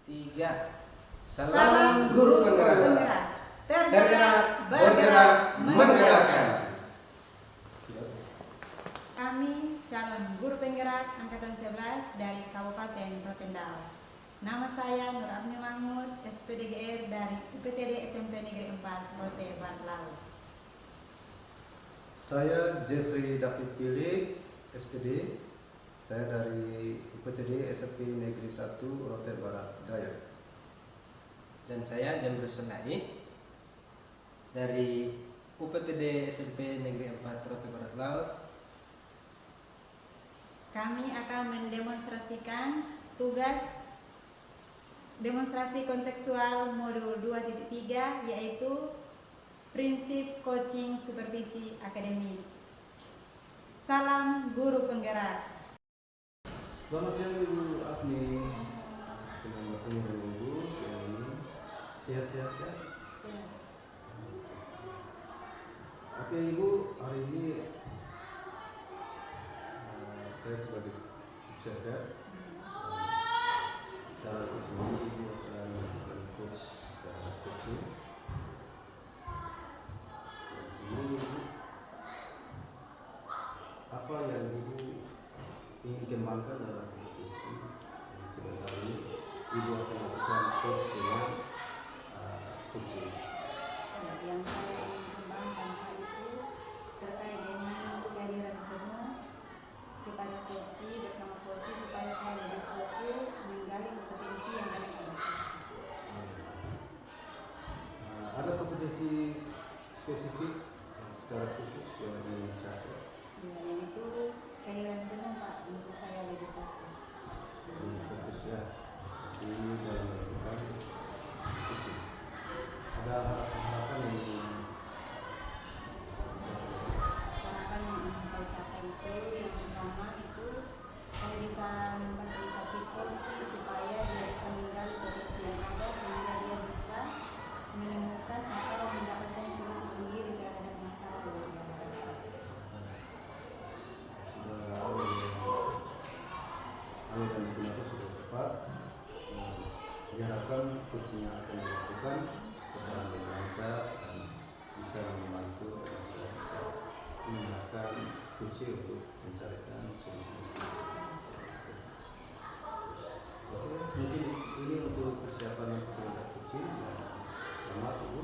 Tiga. Salam guru penggerak. Tergerak, bergerak, menggerakkan. Kami calon guru penggerak angkatan 11 dari Kabupaten Rotendao. Nama saya Nur Abni Mahmud, SPDGR dari UPTD SMP Negeri 4 Rote Barat Laut. Saya Jeffrey David Philip, SPD. Saya dari UPTD SMP Negeri 1 Rote Barat Daya. Dan saya Jamrus Senai dari UPTD SMP Negeri 4 Rote Barat Laut. Kami akan mendemonstrasikan tugas demonstrasi kontekstual modul 2.3 yaitu prinsip coaching supervisi akademik. Salam guru penggerak. Selamat siang Ibu Agni. Senang bertemu dengan Ibu siang ini. Sehat-sehat ya? Siap. Oke Ibu, hari ini saya sebagai observer dalam coach ini Ibu akan melakukan coach dan coaching. Dan sini Ibu, apa yang Ibu ingin kembangkan dalam kompetisi sebentar ini Ibu akan melakukan coach dengan coaching. Yang saya ingin kembangkan hal itu terkait dengan kehadiran penuh kepada coach bersama coach supaya saya lebih fokus menggali kompetensi yang ada pada coach. Ada kompetisi spesifik secara khusus yang ingin dicapai. Ya, yang itu kehadiran penuh Pak untuk saya lebih fokus. Lebih fokus ya. Ini dalam melakukan coaching. Ada harapan yang ingin Harapan yang ingin saya capai itu yang pertama itu saya bisa memfasilitasi coach supaya dia bisa menggali potensi yang ada sehingga dia bisa menemukan atau mendapatkan solusi sendiri terhadap masalah yang dia hadapi. sudah alur dan digunakan sudah tepat. Diharapkan coaching yang akan dilakukan berjalan dengan lancar dan bisa membantu dan bisa menggunakan coaching untuk mencarikan solusi. Oke, mungkin ini untuk persiapan nanti sebentar coaching. Selamat Ibu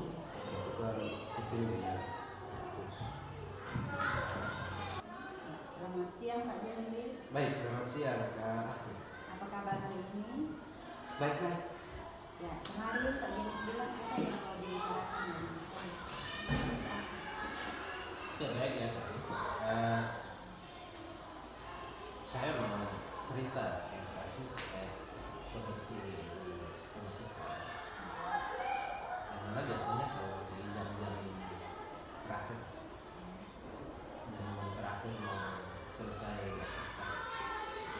melakukan coaching dengan coach. Selamat siang Pak Jamil. Baik, selamat siang Kak. Apa kabar hari ini? Baik. Ya, kemarin Pak James bilang apa yang mau dibicarakan dengan sekolah? Ya, baik ya Kak. Saya mau cerita yang tadi terkait kondisi di sekolah kita. Yang mana biasanya kalau di jam-jam terakhir mau selesai aktivitas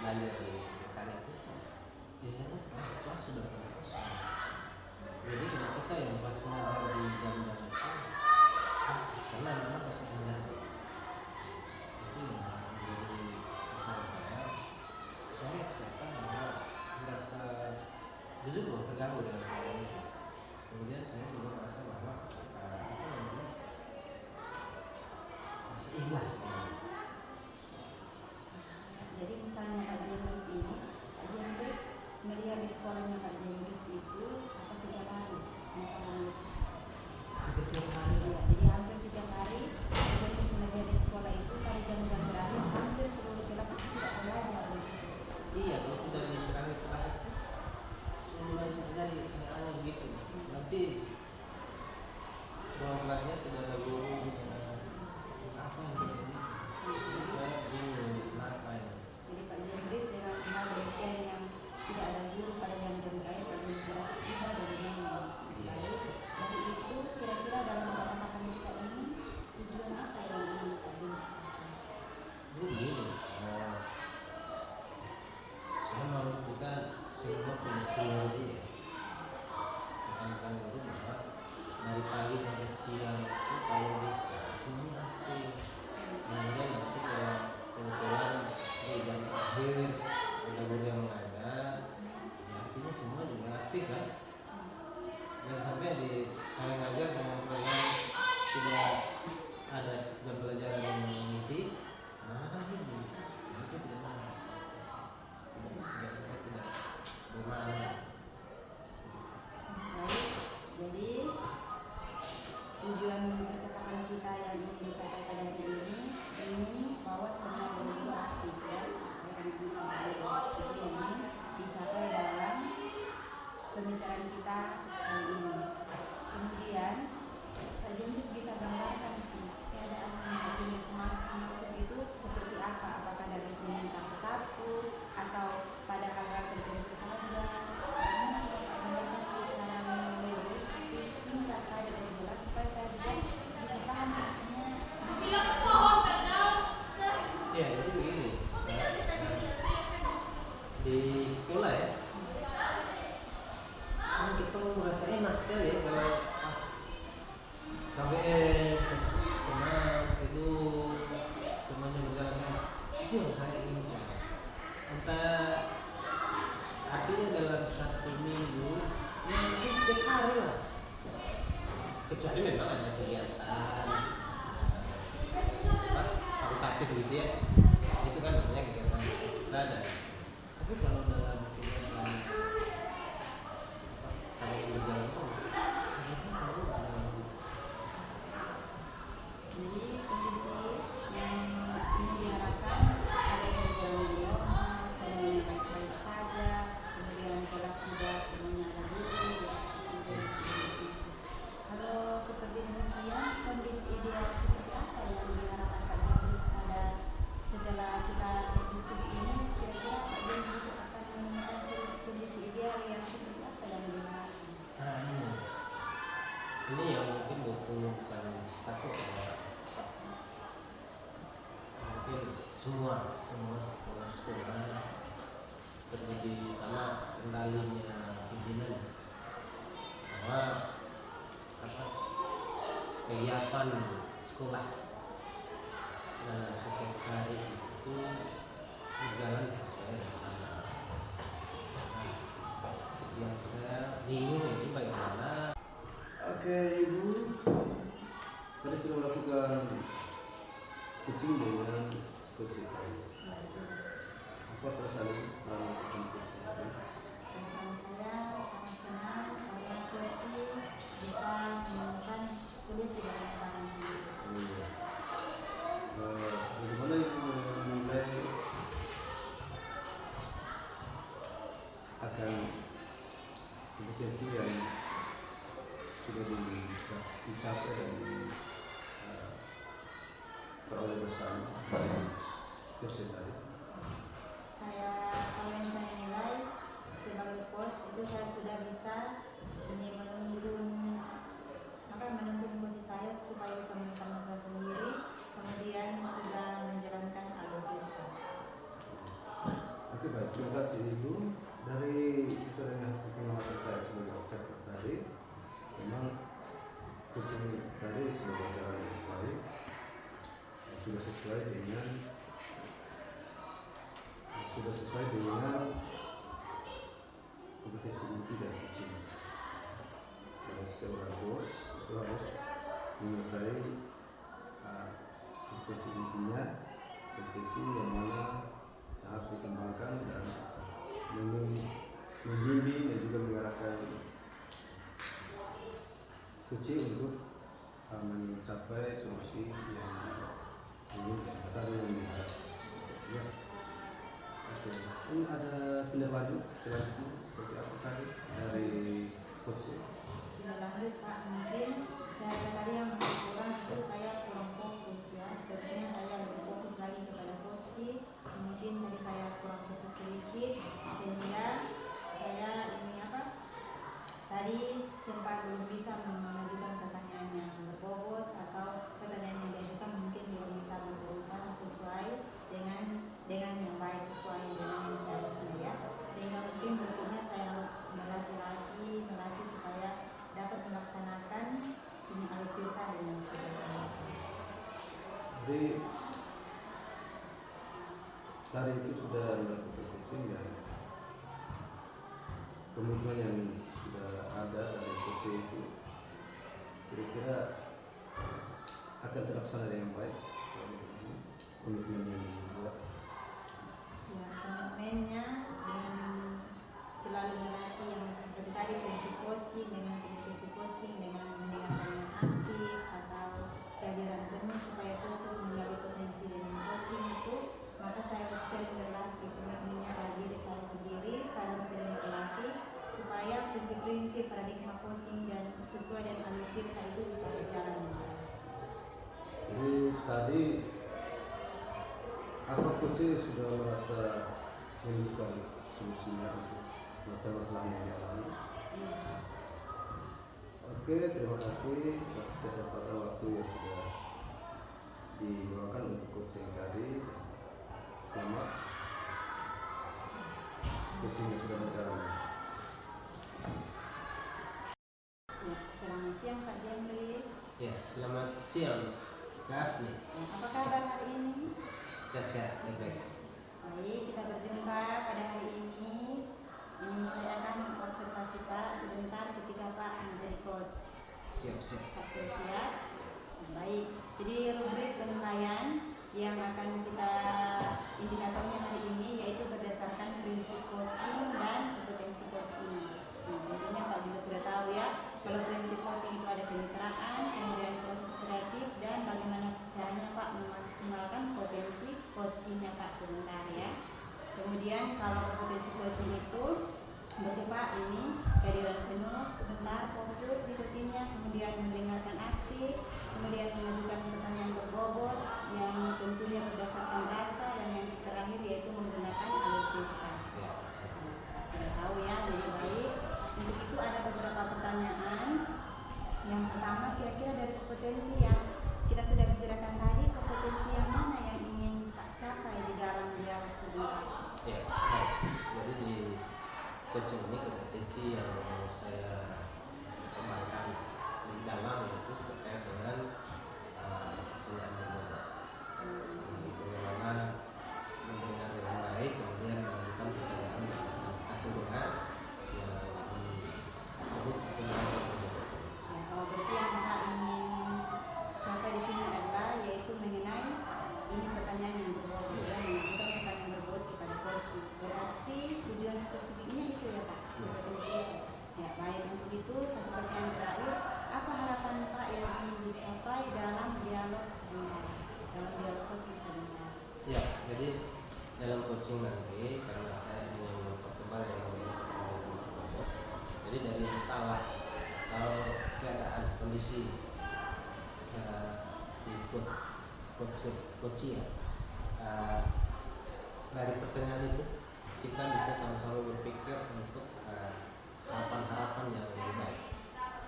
belajar di sekretariat itu biasanya kelas-kelas sudah pada kosong. Jadi kalau kita yang pas ngajar di jam-jam itu karena memang masih menjadi itu yang menjadi pesan saya siapa merasa jujur bahwa terganggu dengan hal itu. Kemudian saya juga merasa bahwa masih ikhlas Jadi misalnya Pak James ini, Pak James melihat di sekolahnya Pak James itu apa setiap hari masalahnya? setiap hari. Ya, jadi hampir setiap hari Pak James melihat di sekolah itu pada jam-jam terakhir hampir seluruh kelas itu tidak belajar. Iya, kalau sudah di terakhir sudah terjadi hal begitu. Nanti ruang kelasnya tidak ada guru, apa yang terjadi? Saya bingung kenapa ini. Jadi Pak James dengan hal demikian yang tidak ada guru pada jam-jam terakhir Pak James merasa iba dan nyaman. Lalu dari itu kira-kira dalam melaksanakan pendidikan ini tujuan apa yang ingin Pak James capai? Jadi begini, saya mau kita semua punya sinergi ya. Rekan-rekan guru bahwa dari pagi sampai siang itu kalau bisa semuanya aktif. Sehingga nanti kalau kebetulan di jam akhir ada guru yang mengajar, ya artinya semua juga aktif kan. Jangan sampai saya ngajar sama program tidak ada jam pelajaran yang mengisi. Nah, itu tidak mana. Tidak bermakna. Baik, jadi tujuan percakapan kita yang ingin dicapai pada hari ini bahwa semua guru aktif ya, itu yang ingin dicapai dalam pembicaraan kita hari ini. Kemudian Kak Jendis bisa gambarkan sih keadaan yang maksud itu seperti apa? Apakah dari Senin sampai Sabtu atau pada hal-hal tertentu saja? Karena Bapak gambarkan secara menyeluruh, tapi singkat saja dan jelas supaya saya juga bisa paham maksudnya. Ya, jadi begini. Di sekolah ya, kan kita merasa enak sekali ya kalau pas KBM, tenang, tidur, semuanya berjalan dengan itu yang saya inginkan. Entah artinya dalam satu minggu, ya mungkin setiap hari lah. Kecuali memang ada kegiatan fakultatif gitu ya, itu kan namanya kegiatan ekstra dan tapi kalau dalam kegiatan kalau yang berjalan saya selalu ada. Jadi kondisi yang ini diharapkan ada yang berjalan di rumah, semuanya baik-baik saja, kemudian kelas juga semuanya ada guru, Kalau seperti demikian, kondisi ideal seperti apa yang diharapkan Pak Jendis pada setelah kita berdiskusi ini, kira-kira Pak Jendis akan menemukan kondisi ideal yang seperti apa yang diharapkan? Nah ini yang mungkin bukan satu orang, mungkin semua sekolah terjadi karena kendalinya pimpinan bahwa kegiatan sekolah setiap hari itu berjalan sesuai rencana. Yang saya bingung ini bagaimana. Oke Ibu, tadi sudah melakukan coaching dengan coach. Apa perasaan Ibu setelah melakukan coaching? Perasaan saya sangat senang karena coaching bisa menemukan solusi dari masalah ini. Bagaimana Ibu menilai akan kompetensi yang sudah dicapai dan diperoleh bersama dari coaching tadi? Kalau yang saya nilai sebagai coach itu saya sudah bisa ini menuntun coach saya supaya bisa menekan sendiri, kemudian sudah menjalankan alur kita. Oke baik, terima kasih Ibu. Dari sesuai dengan hasil pengamatan saya sebagai observer tadi, memang coaching tadi sudah berjalan dengan baik, sudah sesuai dengan kompetensi inti dari coaching. Kalau seorang coach itu harus menyelesaikan kompetensi intinya, kompetensi yang mana harus dikembangkan dan membimbing dan juga mengarahkan coaching untuk mencapai solusi yang ingin tadi yang dilihat. Ya. Oke. Ini ada tindak lanjut selanjutnya seperti apa tadi dari coaching? Tidak lanjut Pak, mungkin saya tadi yang kurang itu saya kurang fokus ya. Sebenarnya saya lebih fokus lagi kepada coaching. Mungkin tadi saya kurang fokus sedikit sehingga saya tadi sempat belum bisa mengajukan pertanyaan yang berbobot atau pertanyaan yang diajukan mungkin belum bisa menurunkan sesuai dengan yang baik, sesuai dengan yang seharusnya ya. Sehingga mungkin berikutnya saya harus melatih supaya dapat melaksanakan ini alur kita dengan sebaik-baiknya. Jadi tadi itu sudah melakukan coaching dan komitmen yang sudah ada dari coaching itu kira-kira akan terlaksana dengan baik, komitmen yang dibuat. Ya, komitmennya dengan selalu melatih yang seperti tadi prinsip coaching dengan kompetensi coaching dengan mendengarkan dengan aktif atau kehadiran penuh supaya fokus menggali potensi dengan coaching itu, maka saya harus sering berlatih. Komitmennya dari diri saya sendiri, saya harus sering berlatih supaya prinsip-prinsip paradigma coaching dan sesuai dengan alur kita itu bisa berjalan. Jadi tadi apa coaching sudah merasa menemukan solusinya untuk masalah yang dialami? Oke, terima kasih atas kesempatan waktu yang sudah diluangkan untuk coaching tadi. Selamat, coachingnya sudah berjalan. Ya, selamat siang Pak Jamris. Ya, selamat siang Kak Afni. Ya, apa kabar hari ini? Sehat-sehat, baik-baik. Baik, kita berjumpa pada hari ini. Ini saya akan mengobservasi Pak sebentar ketika Pak menjadi coach. Siap-siap. Pak sudah siap? Baik, jadi rubrik penilaian yang akan kita indikatornya hari ini yaitu berdasarkan prinsip coaching dan kompetensi coaching. Nah, tentunya Pak juga sudah tahu ya, kalau prinsip coaching itu ada kemitraan, kemudian proses kreatif dan bagaimana caranya Pak memaksimalkan potensi coachingnya Pak sebentar ya. Kemudian kalau kompetensi coaching itu berarti Pak ini kehadiran penuh sebentar fokus di coachingnya, kemudian mendengarkan aktif, kemudian mengajukan pertanyaan berbobot yang tentunya berdasarkan rasa, dan yang terakhir yaitu menggunakan alur kita. Sudah tahu ya, jadi baik. Untuk itu ada beberapa pertanyaan. Yang pertama, kira-kira dari kompetensi yang kita sudah bicarakan tadi, kompetensi yang mana yang ingin Pak capai di dalam dialog sebentar? Ya, baik. Jadi di coaching ini kompetensi yang mau saya kembangkan di dalam yaitu terkait dengan pertanyaan berbobot. Bagaimana mendengar dengan baik, kemudian melakukan pertanyaan bersama hasil dengar yang disebut pertanyaan berbobot. Ya, kalau berarti yang Pak ingin capai di sini adalah yaitu mengenai ini pertanyaan yang berbobot ya, mengajukan pertanyaan berbobot kepada coaching. Berarti tujuan spesifiknya itu ya Pak, kompetensi itu. Ya baik, untuk itu satu pertanyaan terakhir, apa harapan Pak yang ingin dicapai dalam dialog sebentar, dalam dialog coaching sebentar? Ya, jadi dalam coaching nanti karena saya ingin mempertebal yang namanya pertanyaan berbobot. Jadi dari masalah atau keadaan kondisi si coach ya, dari pertanyaan itu kita bisa sama-sama berpikir untuk harapan-harapan yang lebih baik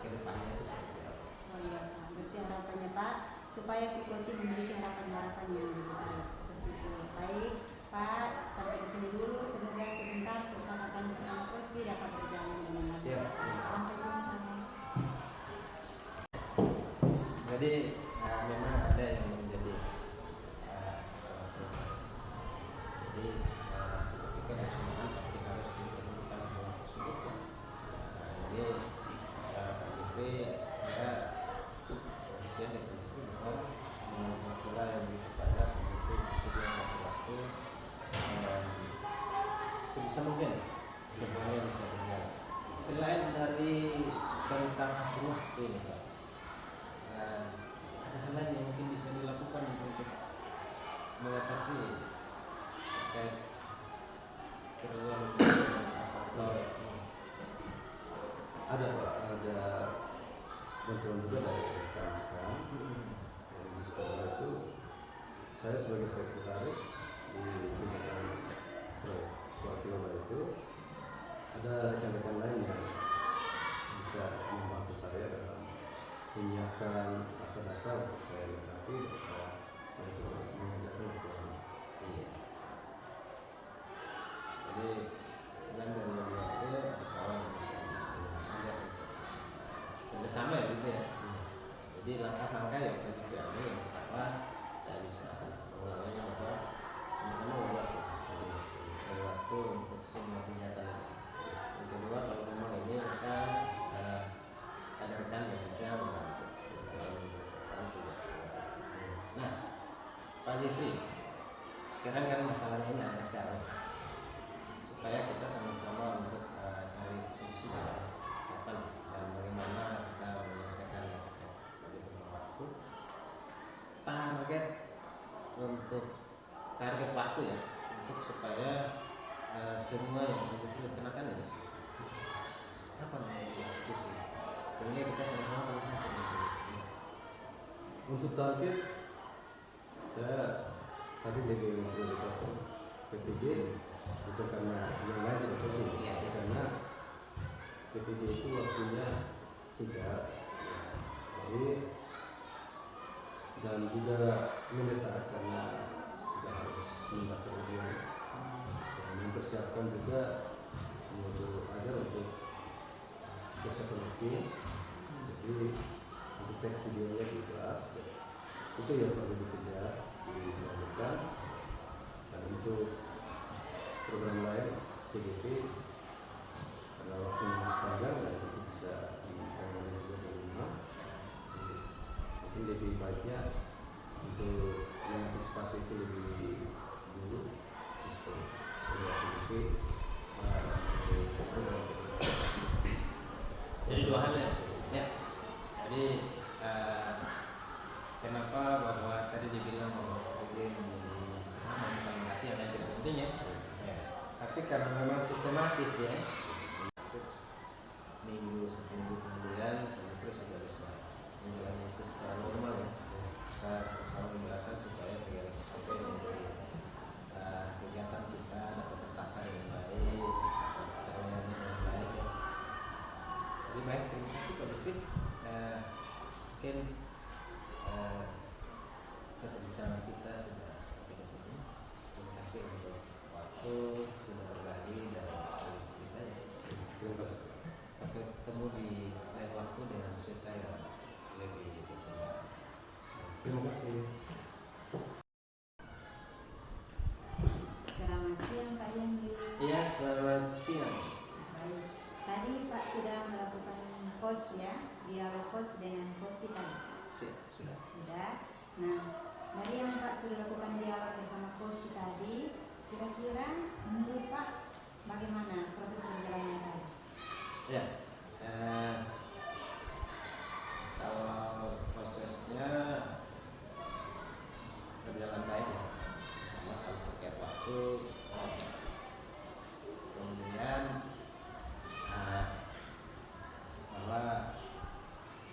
ke depannya itu seperti apa. Oh iya Pak, berarti harapannya Pak supaya si coaching memiliki harapan-harapan yang lebih baik seperti itu. Baik Pak, sampai di sini dulu. Semoga sebentar percakapan bersama coaching dapat berjalan dengan lancar. Siap. Sampai jumpa. Jadi memang ada yang menjadi sebuah prioritas. Jadi ketika bersamaan pasti harus diperhatikan hal tersebut ya. Jadi Pak Jeffrey, saya posisinya dari Pak Jeffrey bahwa dengan sela-sela yang begitu padat, begitu bersedia waktu dan sebisa mungkin semuanya bisa berjalan. Selain dari tentang atur waktu ini Pak, ada hal lain yang mungkin bisa dilakukan untuk mengatasi terkait keperluan apa Ada Pak, ada bantuan juga dari rekan-rekan dari di sekolah itu. Saya sebagai sekretaris di bidang proyek Swakiloma itu, ada rekan-rekan lain yang bisa membantu saya dalam menyiapkan data-data untuk saya lengkapi dan saya mengerjakan ukuran. iya. Jadi selain dari yang itu ada kawan yang bisa diajak untuk kerjasama ya gitu ya. Jadi langkah-langkah yang kita ambil yang pertama saya bisa mengulangnya bahwa teman-teman waktu untuk semua kegiatan Yang kedua, kalau memang ini kita ada rekan yang bisa membantu dalam menyelesaikan tugas-tugas. Nah, Pak Jeffrey, sekarang kan masalahnya ini ada sekarang, supaya kita sama-sama untuk cari solusi kapan dan bagaimana kita menyelesaikan begitu waktu. Target waktu ya, untuk supaya semua yang menjadi rencanakan ini kapan mau dieksekusi, sehingga kita sama-sama melihat hasil itu. Untuk target, saya tadi lebih memprioritaskan PPD, bukan karena yang lain tidak penting, Iya. tapi karena PPD itu waktunya singkat, jadi dan juga mendesak karena sudah harus mendaftar ujian dan mempersiapkan juga menuju ajar untuk persiapan ujian. Jadi untuk tag videonya di kelas itu yang perlu dikejar, dilakukan. Dan untuk program lain CGP karena waktunya masih panjang dan itu bisa ditangani juga di rumah. Jadi, mungkin lebih baiknya untuk mengantisipasi itu lebih dulu untuk CGP Jadi dua hal ya. Jadi kenapa bahwa tadi dibilang bahwa PPD bukan berarti yang tidak penting ya. Tapi karena memang sistematis ya. Seminggu kemudian terus sudah bisa menjalani itu secara normal ya. Kita sama-sama menggerakkan supaya segala sesuatu yang menjadi kegiatan kita dapat tertata dengan baik, terlayani dengan baik ya. Jadi baik, terima kasih Pak David. Mungkin perbincangan kita sudah sampai di sini. Terima kasih untuk waktu sudah berbagi dan cerita ya. Terima kasih. Sampai ketemu di lain waktu dengan cerita yang lebih berkembang. Terima kasih. Selamat siang Pak Yandi. Iya, selamat siang. Baik. Tadi Pak sudah melakukan coach ya, dialog coach dengan coach tadi. Sudah. Sudah. Nah, dari yang Pak sudah lakukan dialog bersama coach tadi, kira-kira menurut Pak bagaimana proses berjalannya tadi? Ya. Kalau prosesnya berjalan baik ya. Karena kalau terkait waktu, kemudian bahwa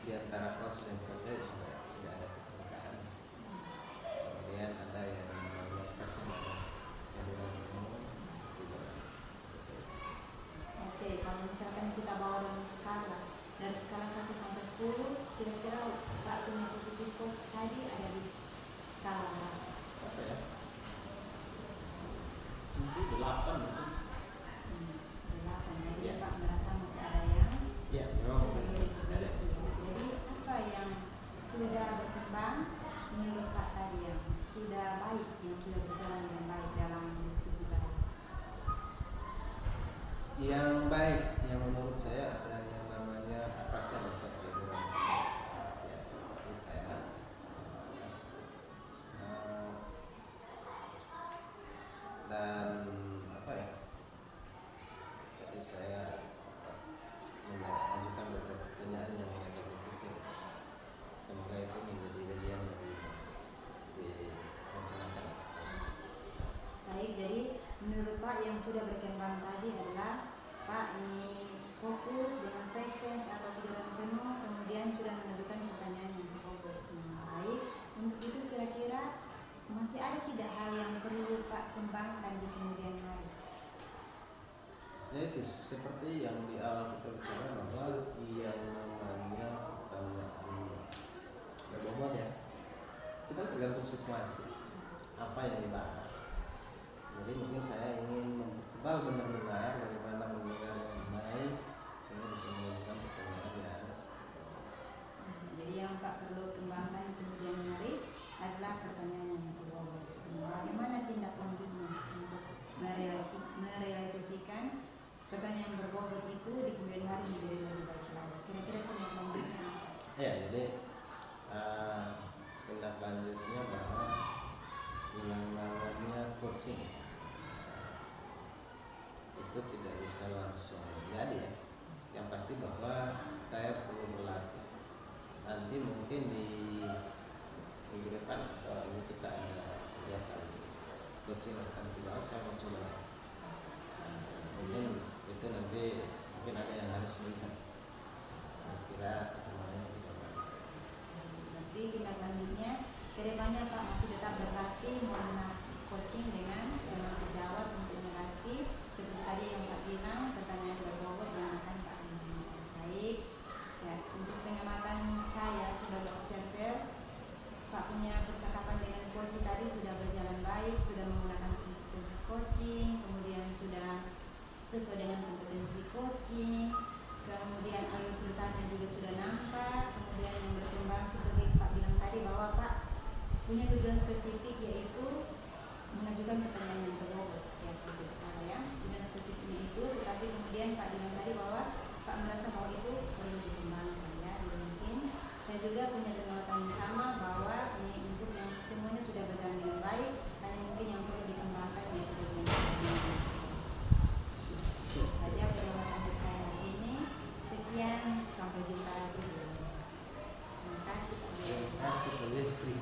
di antara coach dan coach sudah ada keterbukaan. Kemudian ada yang namanya kesenangan yang dilakukan juga. Oke, kalau misalkan kita bawa dalam skala dari skala 1 sampai 10, kira-kira Pak punya posisi coach tadi ada di skala berapa? Apa ya? 7, 8 itu. 8. Jadi Ya. Pak merasa masih ada yang Ya, memang ada. Jadi apa yang sudah berkembang menurut Pak tadi yang sudah baik, yang sudah berjalan dengan baik dalam diskusi tadi? Yang baik, yang menurut saya ada yang namanya perasaan untuk liburan. Ya, itu saya dan apa ya? Jadi saya mengajukan beberapa pertanyaan yang agak berpikir. Semoga itu menjadi bagian dari dilaksanakan. Baik, jadi menurut Pak yang sudah berkembang tadi adalah Pak ini fokus dengan presence atau pikiran penuh, kemudian sudah mengajukan pertanyaan yang fokus. Baik, untuk itu kira-kira masih ada tidak hal yang perlu Pak kembangkan di kemudian hari? Ya itu seperti yang di awal kita bicara bahwa yang namanya pertanyaan berbobot ya, itu kan tergantung situasi apa yang dibahas. Jadi mungkin saya ingin mempertebal benar-benar bagaimana mendengar yang baik sehingga bisa mengajukan pertanyaan yang Jadi yang Pak perlu kembangkan di kemudian hari adalah pertanyaan yang berbobot. Bagaimana tindak lanjutnya untuk merealisasikan pertanyaan yang berbobot itu di kemudian hari menjadi lebih baik lagi. Kira-kira tindak lanjutnya apa? Ya, jadi tindak lanjutnya bahwa yang namanya coaching itu tidak bisa langsung jadi ya. Yang pasti bahwa saya perlu berlatih. Nanti mungkin di minggu depan atau ini kita ada kegiatan coaching akan segala saya mau coba. Mungkin itu nanti mungkin ada yang harus melihat kira semuanya seperti apa. Berarti tindak lanjutnya kedepannya Pak masih tetap berlatih mengenai coaching dengan sejawat untuk melatih seperti tadi yang Pak bilang pertanyaan berbobot yang akan Pak berikan. Baik ya, untuk pengamatan saya sebagai observer, Pak punya percakapan dengan coach tadi sudah berjalan baik, sudah menggunakan prinsip coaching, kemudian sudah sesuai dengan kompetensi coaching, kemudian alur ceritanya juga sudah nampak, kemudian yang berkembang seperti Pak bilang tadi bahwa Pak punya tujuan spesifik yaitu mengajukan pertanyaan yang berbobot ya, tidak salah ya, tujuan spesifiknya itu, tetapi kemudian Pak bilang tadi bahwa Pak merasa bahwa itu perlu dikembangkan ya, mungkin saya juga punya penolakan yang sama bahwa ini untuk yang semuanya sudah berjalan dengan baik, hanya mungkin yang perlu dikembangkan yaitu tujuan saja penolakan saya hari ini. Sekian, sampai jumpa lagi. Terima kasih. Terima kasih Pak Jeffrey.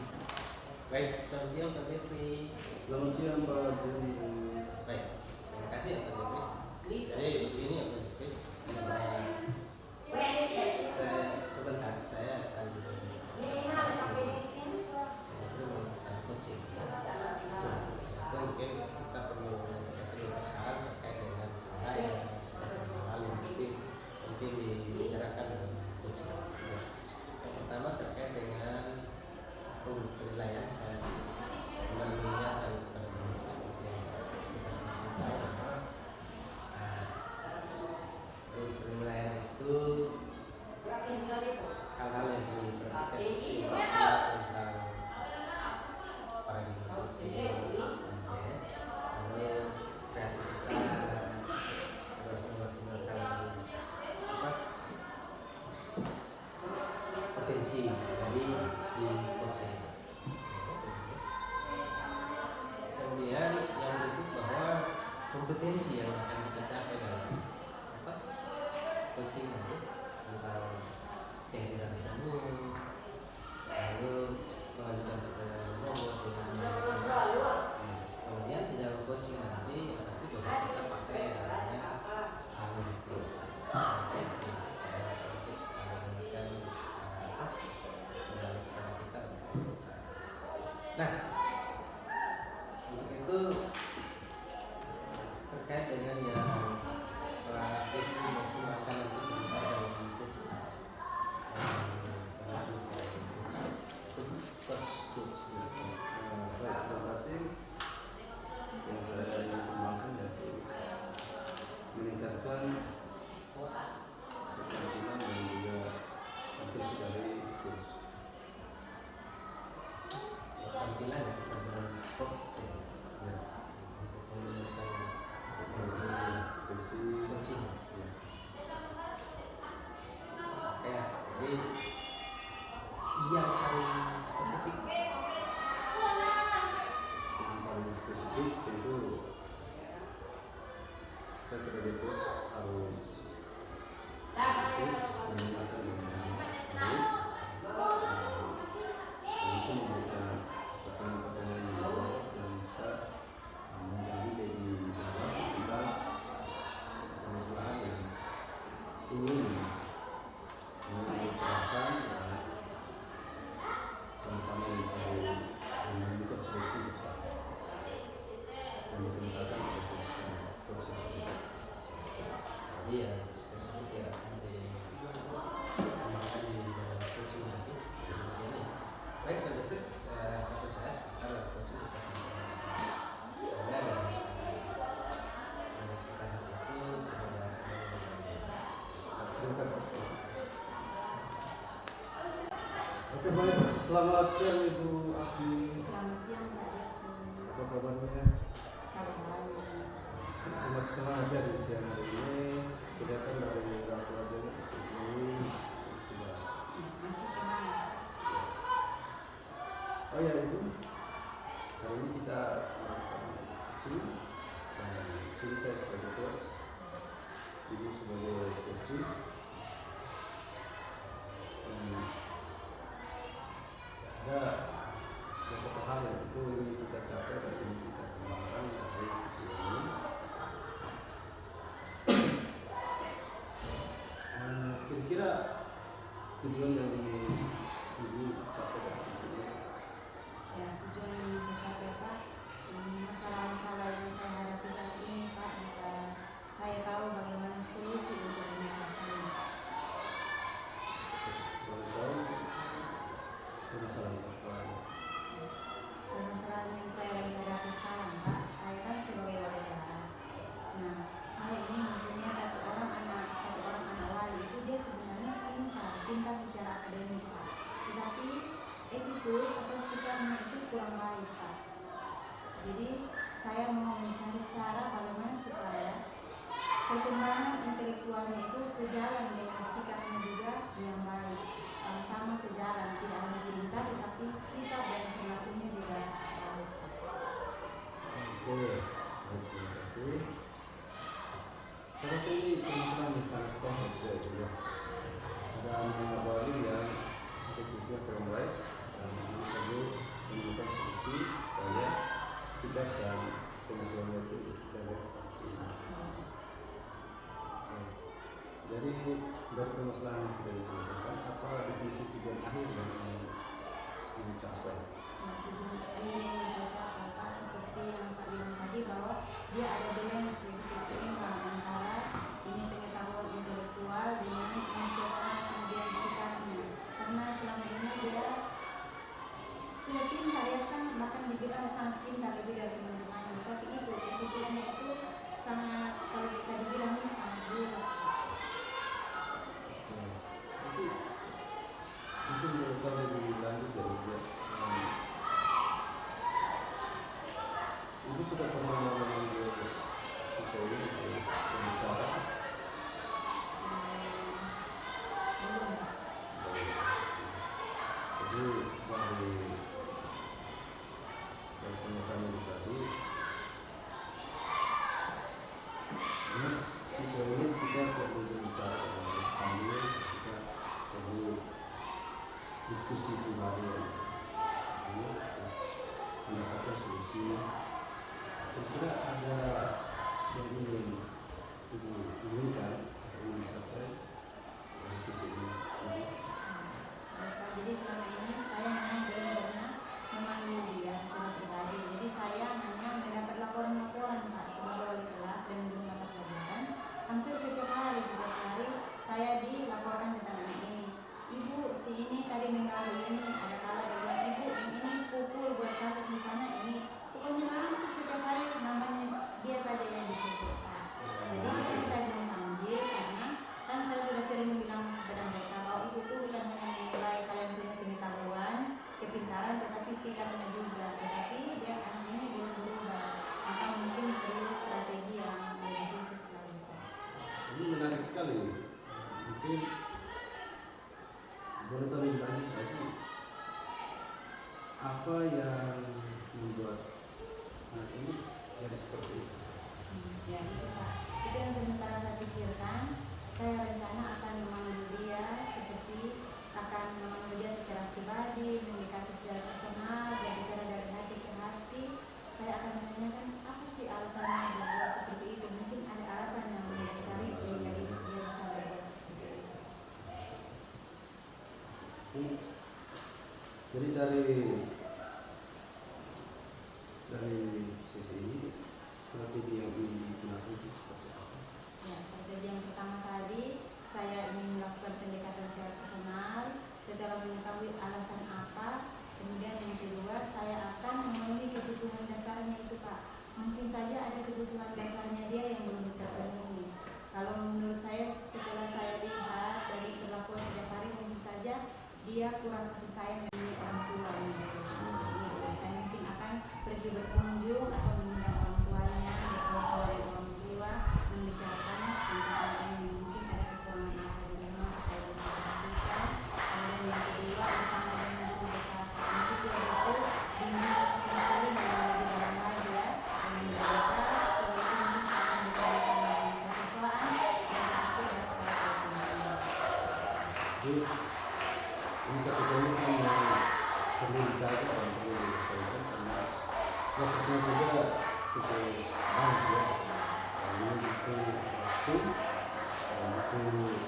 Baik, selamat siang Pak Jeffrey. Selamat siang Pak Julius. Baik, terima kasih ya Pak Jeffrey. Jadi ini ya Pak Jeffrey. Saya sebentar saya akan melakukan coaching. Itu mungkin kita perlu pertanyaan terkait dengan lain lalu mungkin dibicarakan dengan coach. Yang pertama terkait dengan penilaian saya sih mengingatkan kepada diri seperti yang kita sebutkan bahwa penilaian itu hal-hal yang diperhatikan itu tentang paradigma coaching, lalu kreativitas, terus memaksimalkan potensi dari si coaching. Kemudian yang berikut bahwa kompetensi yang akan kita capai dalam coaching nanti tentang kehadiran tamu, lalu mengajukan pertanyaan berbobot dengan jelas. Kemudian di dalam coaching nanti pasti bahwa kita pakai yang namanya analytical. Saya sedikit menggunakan kepada kita. Nah, untuk itu terkait dengan yang Pak Jeffrey menggunakan nanti sebentar dalam coaching. Baik, terima kasih. Yang saya ingin kembangkan yaitu meningkatkan keterampilan dan juga kompetensi dari coach. Keterampilan dan keterampilan coaching Ya, untuk menggunakan kompetensi coaching. ya. Oke, jadi yang paling spesifik Yang paling spesifik tentu saya sebagai coach harus menggunakan dengan baik, bisa memberikan pertanyaan-pertanyaan yang jawab dan bisa menjadi lebih dalam tentang permasalahan yang ingin mengusahakan dan sama-sama mencari dan membuka solusi bersama dan dikemukakan pada proses tersebut. jadi ya spesifik ya nanti kembangkan di dalam coaching nanti. Ini baik Pak Jeffrey, menurut saya sekarang coaching kita sama-sama ada bisa menyaksikan hal itu semoga Terima kasih. Oke baik, selamat siang Ibu Ahli. Selamat siang Pak Jeffrey. Apa kabarnya? Kabar baik. masih semangat ya di siang hari ini. Kelihatan dari raut wajahnya ini sudah. Masih semangat. Oh ya Ibu, hari ini kita melakukan coaching dan sini saya sebagai coach, Ibu sebagai coaching. Ada beberapa hal yang itu ingin kita capai dan ingin kita kembangkan dari coaching ini. Kira-kira tujuan yang ingin Ibu capai dari coaching ini? Ya, tujuan yang ingin saya capai Pak, masalah-masalah yang saya hadapi saat ini Pak, bisa saya tahu bagaimana solusi untuk menyelesaikannya. Boleh tahu permasalahan apa? Permasalahan yang saya lagi hadapi sekarang Pak, saya kan sebagai wali kelas. Nah, saya ini mempunyai satu orang anak wali itu dia sebenarnya pintar secara akademik Pak. Tetapi attitude atau sikapnya itu kurang baik Pak. Jadi saya mau mencari cara bagaimana supaya perkembangan intelektualnya itu sejalan dengan sikapnya juga yang baik, sama-sama sejalan, tidak hanya pintar tetapi sikap dan perilakunya juga baik. Oke, baik, terima kasih. Saya rasa ini permasalahan yang sangat kompleks ya juga. Ada anak wali yang attitude-nya kurang baik dan ini perlu menemukan solusi supaya sikap dan pengetahuannya itu beres seperti ini. Jadi dari permasalahan yang sudah dikemukakan, apa definisi tujuan akhir yang ingin dicapai? Tujuan ini yang bisa capai Pak, seperti yang Pak bilang tadi bahwa dia ada balance begitu seimbang antara ini pengetahuan intelektual dengan emosional kemudian sikapnya. Karena selama ini dia sudah pintar ya, sangat bahkan dibilang sangat pintar lebih dari teman-temannya, tapi itu attitude-nya itu sangat, kalau bisa dibilang ini sangat buruk. Mungkin melakukan lebih lanjut dari dia. Ibu sudah pernah memanggil siswa ini untuk berbicara? Belum. Jadi dari pernyataan ini tadi, ini siswa ini kita perlu berbicara dengan kami, kita perlu diskusi pribadi ini mendapatkan solusi. Kira-kira ada yang ingin Ibu inginkan atau ingin dicapai dari sisi ini? Jadi selama ini saya memang belum pernah memanggil dia secara pribadi. Jadi saya hanya mendapat laporan-laporan Pak sebagai wali kelas dan belum dapat pelajaran. Hampir setiap hari saya dilaporkan tentang anak ini. Ibu si ini tadi mengganggu ini, ada kala dia bilang ibu yang ini pukul buat kasus di sana ini. Pokoknya hampir setiap hari namanya dia saja yang disebut Pak. Jadi kita saya belum panggil karena kan saya sudah sering bilang kepada mereka bahwa ibu itu bukan hanya menilai kalian punya pengetahuan, kepintaran, tetapi sikapnya juga. Tetapi dia anak ini belum berubah, maka mungkin perlu strategi yang lebih khusus lagi Pak. Ini menarik sekali. Mungkin boleh tahu lebih lanjut lagi apa yang membuat anak ini jadi seperti itu? Ya itu Pak, itu yang sementara saya pikirkan. Saya rencana akan memanggil dia seperti akan memanggil dia secara pribadi, mendekati secara personal, berbicara dari hati ke hati. Saya akan menanyakan apa sih alasannya dia buat seperti itu. Mungkin ada alasan yang mendasari sehingga dia bisa berbuat seperti itu. Jadi dari sisi ini strategi yang digunakan itu seperti apa? Ya, strategi yang pertama tadi saya ingin melakukan pendekatan secara personal. Setelah mengetahui alasan apa, kemudian yang kedua saya akan memenuhi kebutuhan dasarnya itu Pak. Mungkin saja ada kebutuhan dasarnya dia yang belum terpenuhi. Kalau menurut saya setelah saya lihat dari perlakuan setiap hari, mungkin saja dia kurang kasih sayang dari orang tua gitu. Saya mungkin akan pergi berkunjung atau mengundang orang tuanya, kalau dari orang membicarakan tentang ini mungkin ada kekurangan apa di rumah supaya diperhatikan. Kemudian yang kedua bersama dengan guru BK nanti kita itu bimbing konseling yang lebih dalam lagi ya dengan guru BK. Setelah itu mungkin saya akan bicara sama kesiswaan dan nanti baru saya akan Jadi ini satu komitmen yang perlu dijaga dan perlu diselesaikan karena prosesnya juga cukup banyak ya. Dan ini butuh waktu dan butuh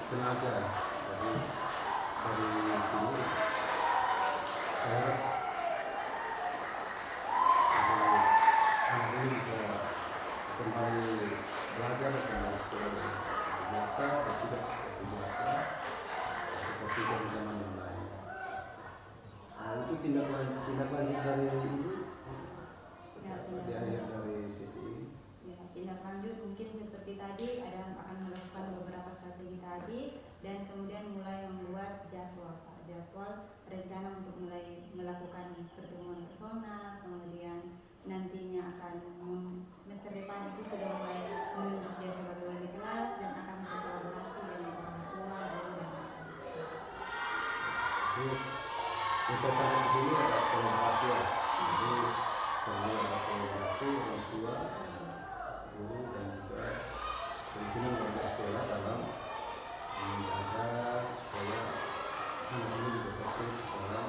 tenaga. Jadi dari sini saya anak ini bisa kembali belajar kembali sekolah biasa dan sudah seperti biasa seperti zaman yang lain. Nah, itu tindak lanjut dari ibu di akhir dari sisi ini. Ya, tindak lanjut mungkin seperti tadi ada akan melakukan beberapa strategi tadi dan kemudian mulai membuat jadwal rencana untuk mulai melakukan pertemuan personal, kemudian nantinya akan semester depan itu sudah mulai menunjuk dia sebagai wali kelas dan akan berkolaborasi dengan orang tua guru dan Jadi yang saya tanya di sini ada kolaborasi ya. Jadi perlu ada kolaborasi orang tua, guru dan juga pimpinan warga sekolah dalam menjaga supaya anak ini juga tertib dalam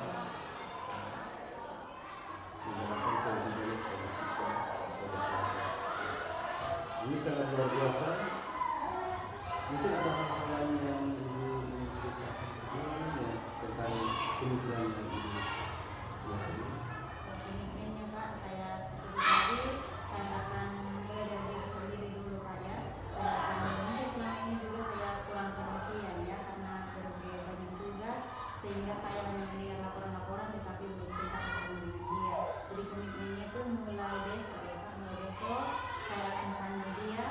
menjalankan kewajibannya sebagai siswa, sebagai pelajar. Ini sangat luar biasa. Mungkin ada hal-hal lain yang ibu ingin ceritakan yang tentang kemungkinan yang ibu lihat. komitmennya Pak, saya seperti tadi saya akan mulai dari diri sendiri dulu Pak ya. Saya akan mungkin selama ini juga saya kurang perhatian ya karena berbagai banyak tugas sehingga saya hanya mendengar laporan-laporan tetapi belum sempat bertemu dengan dia. Jadi komitmennya itu mulai besok ya Pak, mulai besok saya akan panggil dia,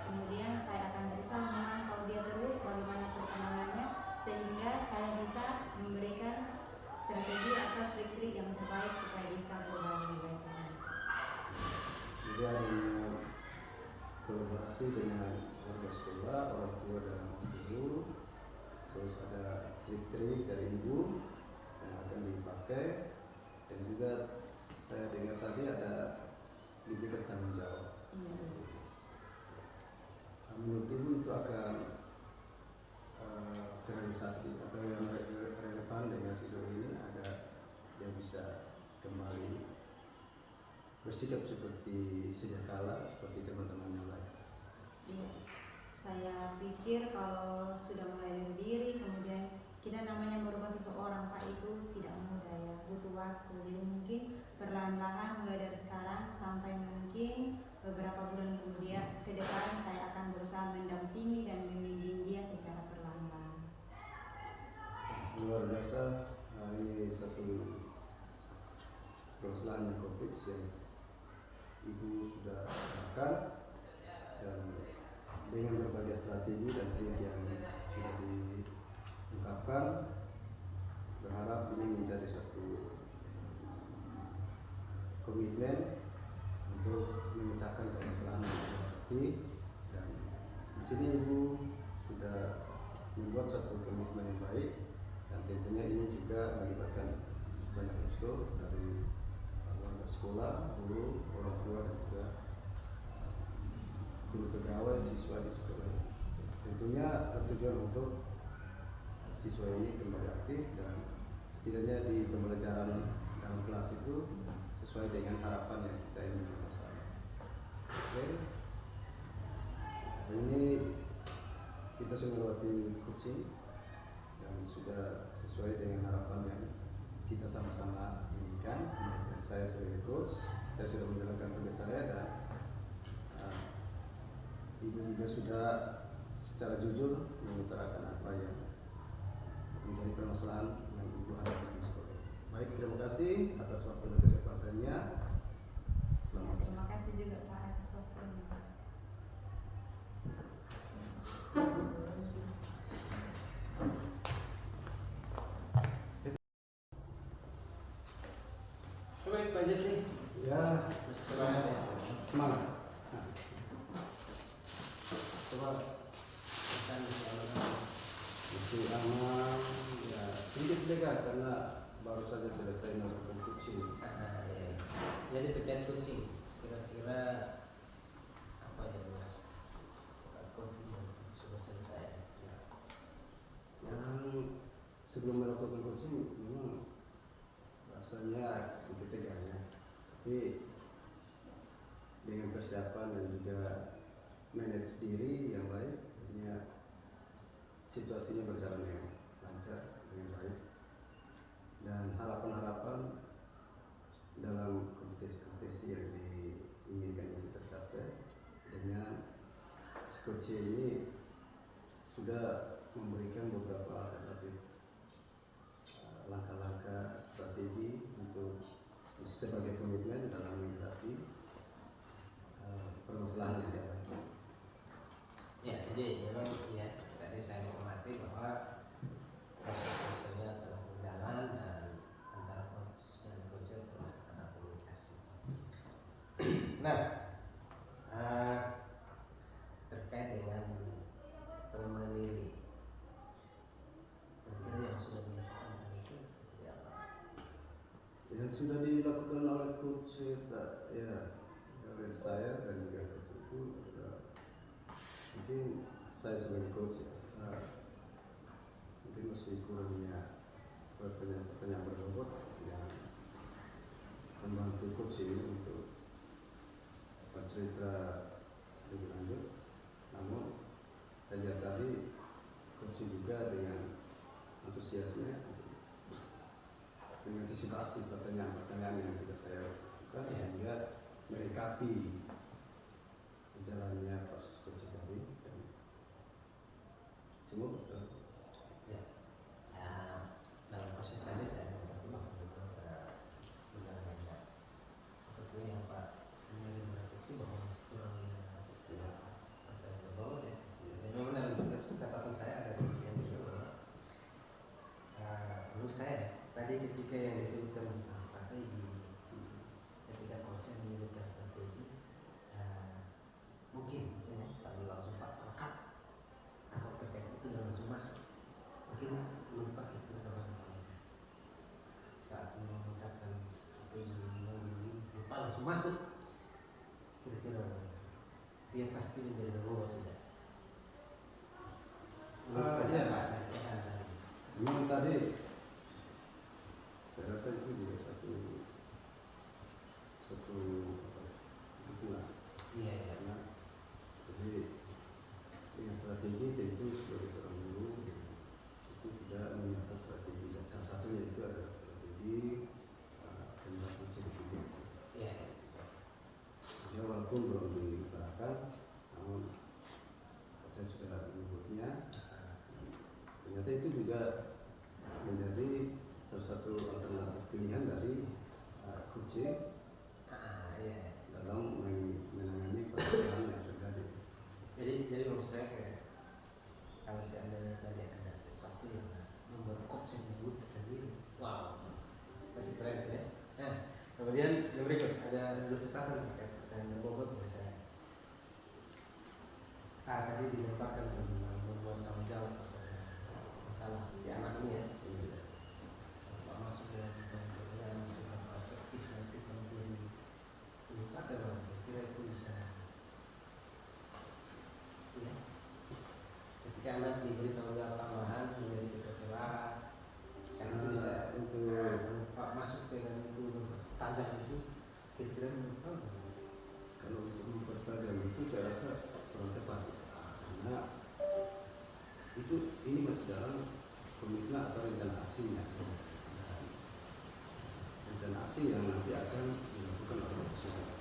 kemudian saya akan berusaha memantau dia terus bagaimana perkembangannya sehingga saya bisa memberikan strategi atau trik-trik yang terbaik supaya bisa berbagi lebih baik lagi. Jadi adanya kolaborasi dengan warga sekolah, orang tua dan guru, terus ada trik-trik dari ibu yang akan dipakai dan juga saya dengar tadi ada diberikan tanggung jawab. Menurut ibu itu akan terrealisasi atau yang relevan dengan siswa ini ada yang bisa kembali bersikap seperti sedia kala seperti teman-teman yang lain. Iya. Saya pikir kalau sudah mulai dari diri kemudian kita namanya merubah seseorang Pak itu tidak mudah ya, butuh waktu. Jadi mungkin perlahan-lahan mulai dari sekarang sampai mungkin beberapa bulan kemudian ke depan saya akan berusaha mendampingi dan membimbing dia secara perlahan-lahan. Luar biasa, ini satu permasalahan yang kompleks yang ibu sudah lakukan dan dengan berbagai strategi dan trik yang sudah diungkapkan, berharap ini menjadi satu komitmen untuk memecahkan permasalahan yang dihadapi dan di sini ibu sudah membuat satu komitmen yang baik dan tentunya ini juga melibatkan banyak unsur dari warga sekolah, guru, orang tua dan juga guru pegawai, siswa di sekolah. Tentunya bertujuan untuk siswa ini kembali aktif dan setidaknya di pembelajaran dalam kelas itu sesuai dengan harapan yang kita inginkan bersama. Oke, ini kita sudah melewati coaching dan sudah sesuai dengan harapan yang kita sama-sama inginkan. Dan saya sebagai coach, saya sudah menjalankan tugas saya dan ibu juga sudah secara jujur mengutarakan apa yang menjadi permasalahan yang ibu harapkan di sekolah. Baik, terima kasih atas waktu dan kesempatannya. Selamat siang. Terima kasih juga Pak atas waktunya. Baik Pak Jeffrey. Ya, Semangat. semangat. Nah. Coba pesan soal Masih aman, ya sedikit lega karena baru saja selesai melakukan coaching. ya. Jadi terkait coaching, kira-kira apa yang mas saat coaching yang sudah selesai? Yang sebelum melakukan coaching memang rasanya sedikit teganya, tapi dengan persiapan dan juga manage diri yang baik, akhirnya situasinya berjalan dengan lancar, dengan baik, dan harapan-harapan dalam kompetisi-kompetisi yang diinginkan itu tercapai dengan coach ini sudah memberikan beberapa alternatif langkah-langkah strategi untuk sebagai komitmen dalam menghadapi permasalahan yang ada. Ya, jadi memang ya tadi saya mengamati bahwa proses coachingnya telah berjalan dan antara coach dan coacher telah ada komunikasi. Nah, terkait dengan pengembangan diri, kira-kira yang sudah dilakukan itu seperti apa? Yang sudah dilakukan oleh coach ya oleh saya dan juga coach itu mungkin saya sebagai coach ya, mungkin masih kurangnya pertanyaan berbobot yang membantu coach ini untuk bercerita lebih lanjut. Namun saya lihat tadi coach juga dengan antusiasnya mengantisipasi pertanyaan-pertanyaan yang tidak saya lakukan sehingga melengkapi jalannya proses coaching tadi dan semua berjalan. Ya, dalam proses tadi saya mengerti bahwa itu berjalan lancar. Seperti yang Pak sendiri merefleksi bahwa kurangnya pertanyaan berbobot ya. Dan memang dalam catatan saya ada demikian juga bahwa menurut saya tadi ketika yang disebutkan tentang strategi, ketika coach menyebutkan strategi, mungkin ya, kalau langsung Pak lengkap atau terkait itu dan langsung masuk, mungkin lupa itu teman-teman saat mengucapkan strategi lupa langsung masuk, kira-kira dia pasti menjadi berbobot tidak? Iya. Pak, Memang tadi saya rasa itu juga satu dukungan. iya ya. Karena jadi dengan strategi tentu sebagai seorang guru itu sudah menyiapkan strategi dan salah satunya itu adalah strategi pembahasan sedikit. Iya. Ya walaupun belum diutarakan, namun saya sudah menyebutnya. Ternyata itu juga menjadi salah satu alternatif pilihan dari coaching Iya. dalam menangani permasalahan yang terjadi. Jadi maksud saya kayak kalau seandainya tadi ada sesuatu yang membuat coach yang menyebut sendiri, wow, pasti keren ya. Nah, kemudian yang berikut ada dua catatan terkait pertanyaan bobot menurut saya. Tadi dilemparkan tentang membuat tanggung jawab kepada masalah si anak ini ya. Pak masuk dalam pertanyaan seberapa efektif nanti kemudian dilupakan, kira itu bisa ya. Ketika anak diberi tanggung jawab tambahan menjadi kelas, kan itu bisa untuk Pak masuk dengan itu tajam itu kira-kira menurut Kalau untuk mempertajam itu saya rasa kurang tepat, karena ini masih dalam komitmen atau rencana asingnya. Rencana asing yang nanti akan dilakukan oleh masyarakat.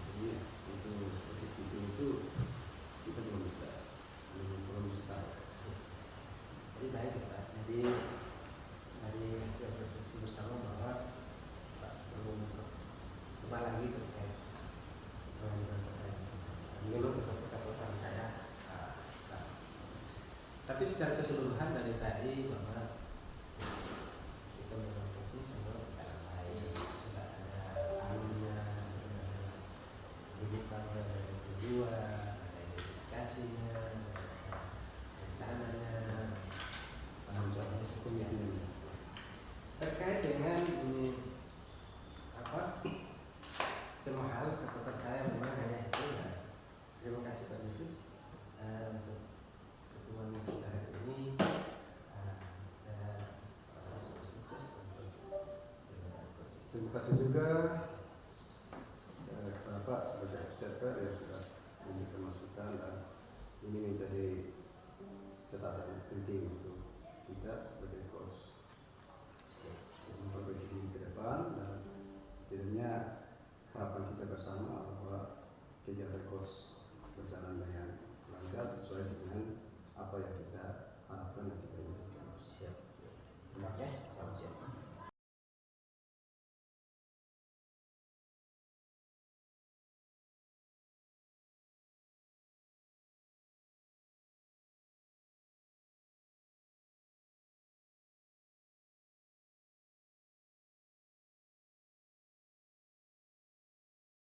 Jadi untuk itu kita belum bisa tahu. Jadi baik ya Pak. Jadi dari hasil refleksi bersama bahwa Pak perlu coba lagi terkait dengan pertanyaan. Memang catatan saya sama. Tapi secara keseluruhan dari tadi bahwa kita memang coaching semua berjalan baik, sudah ada alurnya, sudah ada rujukan dari tujuan, ada identifikasinya, catatan saya memang hanya itu ya. Terima kasih Pak Devi untuk pertemuan kita hari ini. Saya rasa sukses untuk coaching. Terima kasih juga kepada Pak sebagai observer yang sudah memberikan masukan, dan ini menjadi catatan penting untuk kita sebagai coach memperbaiki diri ke depan, dan setidaknya harapan kita bersama bahwa kegiatan coach berjalan dengan lancar sesuai dengan apa yang kita harapkan.